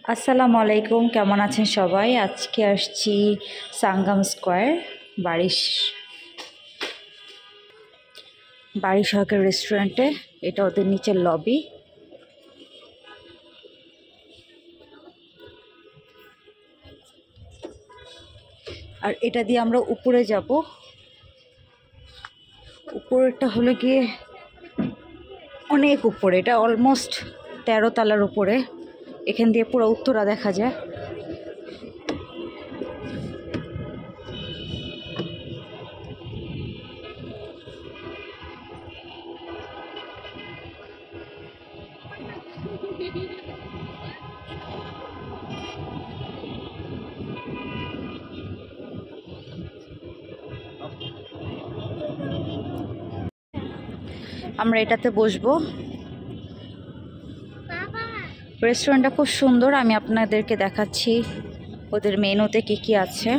আসসালামু আলাইকুম, কেমন আছেন সবাই? আজকে আসছি সাঙ্গাম স্কোয়ার বাড়ি সহকারী রেস্টুরেন্টে। এটা ওদের নিচের লবি। আর এটা দিয়ে আমরা উপরে যাব। উপরেরটা হলো গিয়ে অনেক উপরে, এটা অলমোস্ট 13 তলার উপরে। এখান দিয়ে পুরো উত্তরা দেখা যায়। আমরা এটাতে বসবো। রেস্টুরেন্টটা খুব সুন্দর, আমি আপনাদেরকে দেখাচ্ছি ওদের মেনুতে কি কি আছে।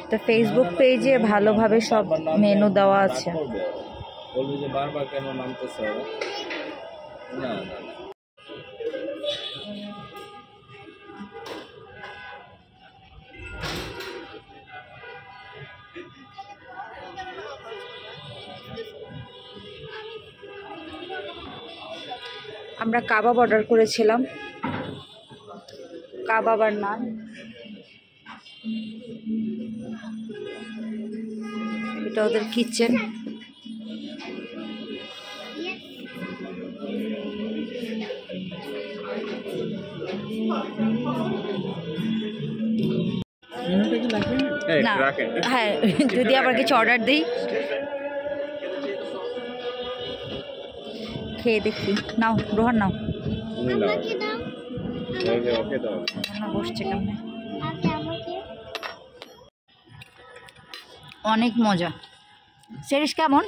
তো ফেসবুক পেজে ভালোভাবে সব মেনু দেওয়া আছে। বলবি যে বারবার কেন নামতেছে না না। আমরা কাবাব অর্ডার করেছিলাম, কাবাব আর নান। এটা ওদের কিচেন। না হ্যাঁ, যদি আবার কিছু অর্ডার দিই, খেয়ে দেখি। নাও রোহান, নাও। বসছে কেমনে, অনেক মজা। সেরিস কেমন?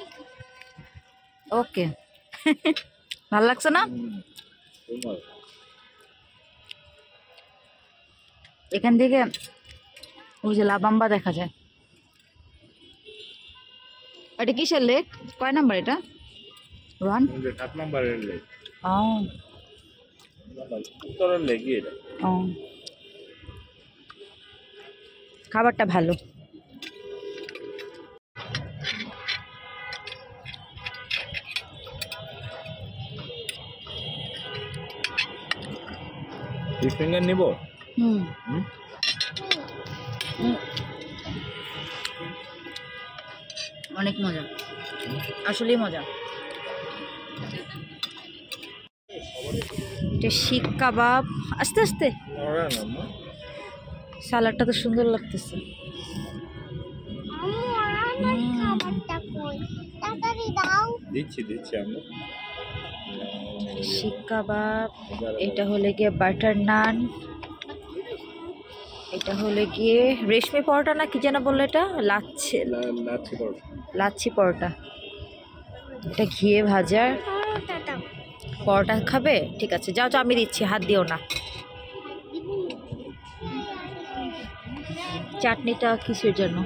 ওকে। ভাল লাগছে না? এখান থেকে ওই যে লাবাম্বা দেখা যায়। এটা কিসের লেক? কয় নাম্বার এটা রোহান? 7 নম্বরের লেক। ও উত্তরের লেকই এটা। ও, খাবারটা ভালো। ফিঙ্গার নিব। হুম, অনেক মজা, আসলেই মজা। এটা শিক কাবাব। আস্তে আস্তে, সালাডটা তো সুন্দর লাগতেছে। দিচ্ছি আমরা। শিক কাবাব। এটা হলে গিয়ে বাটার নান। এটা হলে গিয়ে রেশমি পরোটা না কি যেন বললো, এটা লাচ্ছি পরোটা। এটা ঘিয়ে ভাজা পরোটা। খাবে? ঠিক আছে, যাও তো, আমি দিচ্ছি, হাত দিও না। চাটনিটা কিসের জন্য?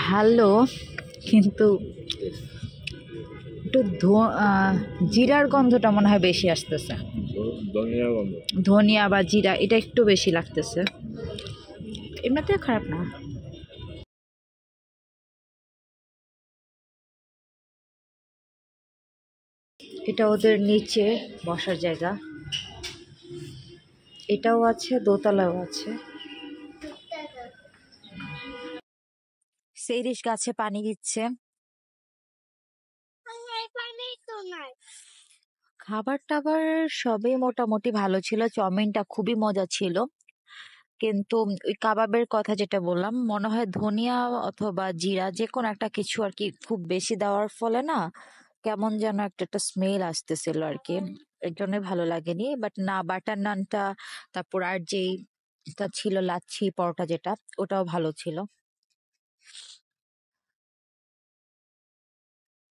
ভালো, কিন্তু একটু জিরার গন্ধটা মনে হয় বেশি আসতেছে। ধনিয়া বা জিরা, এটা একটু বেশি লাগতেছে। এমনিতে খারাপ না। এটা ওদের নিচে বসার জায়গা। এটাও আছে, দোতলাও আছে। সেইরিশ গাছে পানি দিচ্ছে। খাবার টাবার সবই মোটামুটি ভালো ছিল। চাউমিনটা খুবই মজা ছিল, কিন্তু ওই কাবাবের কথা যেটা বললাম, মনে হয় ধনিয়া অথবা জিরা যে কোনো একটা কিছু আর কি খুব বেশি দেওয়ার ফলে না কেমন যেন একটা স্মেল আসতেছিল আর কি, এর জন্য ভালো লাগেনি। বাট না, বাটার নানটা, তারপর আর যেই টা ছিল লাচ্ছি পরোটা যেটা, ওটাও ভালো ছিল।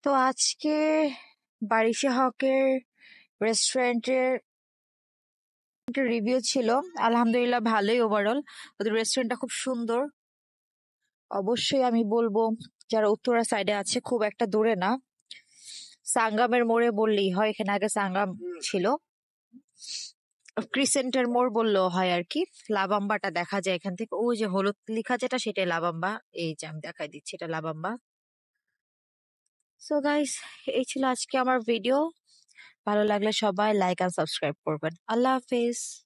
তো আজকে বারিশা হকের রেস্টুরেন্টের রিভিউ ছিল, আলহামদুলিল্লাহ ভালোই ওভারঅল। ওদের রেস্টুরেন্টটা খুব সুন্দর। অবশ্যই আমি বলবো যারা উত্তরা সাইডে আছে, খুব একটা দূরে না, সাঙ্গামের মোড়ে বললেই হয়, এখানে আগে সাঙ্গাম ছিল, ক্রিসেন্টের মোড় বললেও হয় আর কি। লাবাম্বাটা দেখা যায় এখান থেকে, ওই যে হলুদ লেখা যেটা সেটাই লাবাম্বা, এই যে আমি দেখাই দিচ্ছি এটা লাবাম্বা। সো গাইস, এই ছিল আজকে আমার ভিডিও। ভালো লাগলে সবাই লাইক আর সাবস্ক্রাইব করবেন। আল্লাহ হাফেজ।